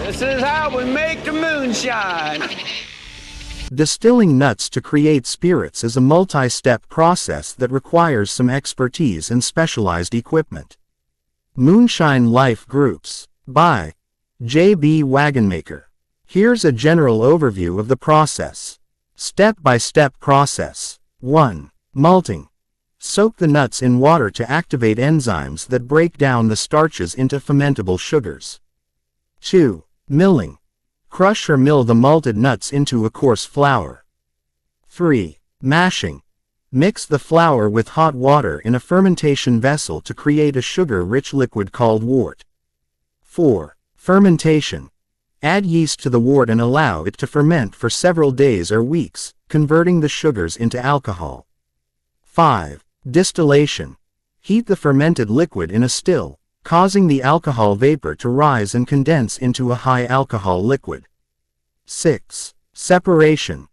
This is how we make the moonshine. Distilling nuts to create spirits is a multi-step process that requires some expertise and specialized equipment. Moonshine Life Groups. By J.B. Wagonmaker. Here's a general overview of the process. Step-by-step process. 1. Malting. Soak the nuts in water to activate enzymes that break down the starches into fermentable sugars. 2. Milling. Crush or mill the malted nuts into a coarse flour. 3. Mashing. Mix the flour with hot water in a fermentation vessel to create a sugar-rich liquid called wort. 4. Fermentation. Add yeast to the wort and allow it to ferment for several days or weeks, converting the sugars into alcohol. 5. Distillation. Heat the fermented liquid in a still, causing the alcohol vapor to rise and condense into a high-alcohol liquid. 6. Separation.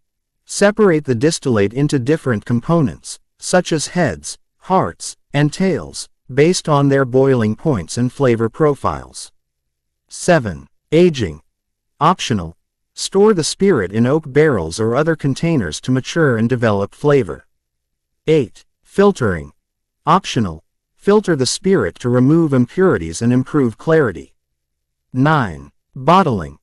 Separate the distillate into different components, such as heads, hearts, and tails, based on their boiling points and flavor profiles. 7. Aging. Optional. Store the spirit in oak barrels or other containers to mature and develop flavor. 8. Filtering. Optional. Filter the spirit to remove impurities and improve clarity. 9. Bottling.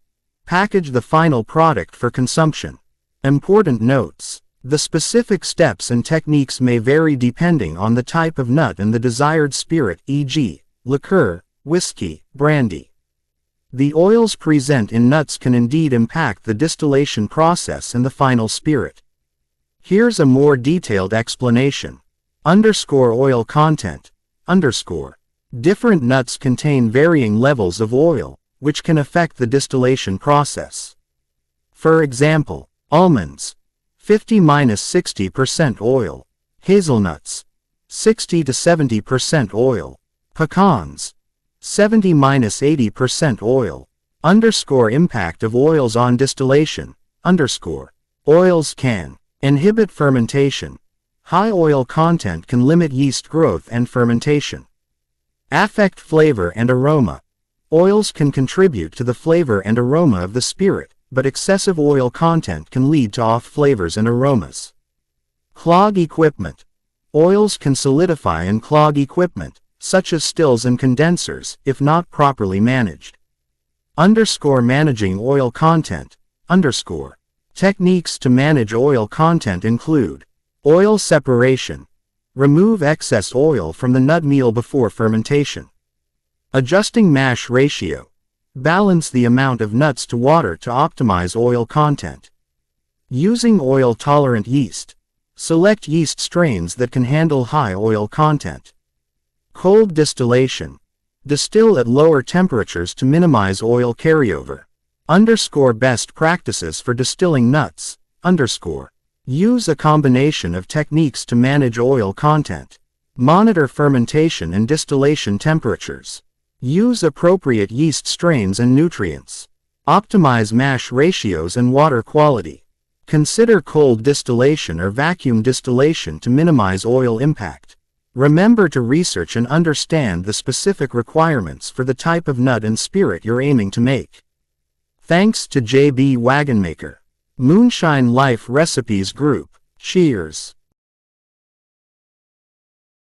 Package the final product for consumption. Important notes. The specific steps and techniques may vary depending on the type of nut and the desired spirit, e.g., liqueur, whiskey, brandy. The oils present in nuts can indeed impact the distillation process and the final spirit. Here's a more detailed explanation. Oil content. Different nuts contain varying levels of oil, which can affect the distillation process. For example, almonds, 50–60% oil. Hazelnuts, 60 to 70% oil. Pecans, 70–80% oil. Impact of oils on distillation. Oils can inhibit fermentation. High oil content can limit yeast growth and fermentation. Affect flavor and aroma. Oils can contribute to the flavor and aroma of the spirit, but excessive oil content can lead to off flavors and aromas. Clog equipment. Oils can solidify and clog equipment, such as stills and condensers, if not properly managed. Managing oil content. Techniques to manage oil content include oil separation. Remove excess oil from the nut meal before fermentation. Adjusting mash ratio. Balance the amount of nuts to water to optimize oil content. Using oil-tolerant yeast. Select yeast strains that can handle high oil content. Cold distillation. Distill at lower temperatures to minimize oil carryover. Best practices for distilling nuts. Use a combination of techniques to manage oil content. Monitor fermentation and distillation temperatures. Use appropriate yeast strains and nutrients. Optimize mash ratios and water quality. Consider cold distillation or vacuum distillation to minimize oil impact. Remember to research and understand the specific requirements for the type of nut and spirit you're aiming to make. Thanks to J.B. Wagonmaker. Moonshine Life Recipes Group. Cheers.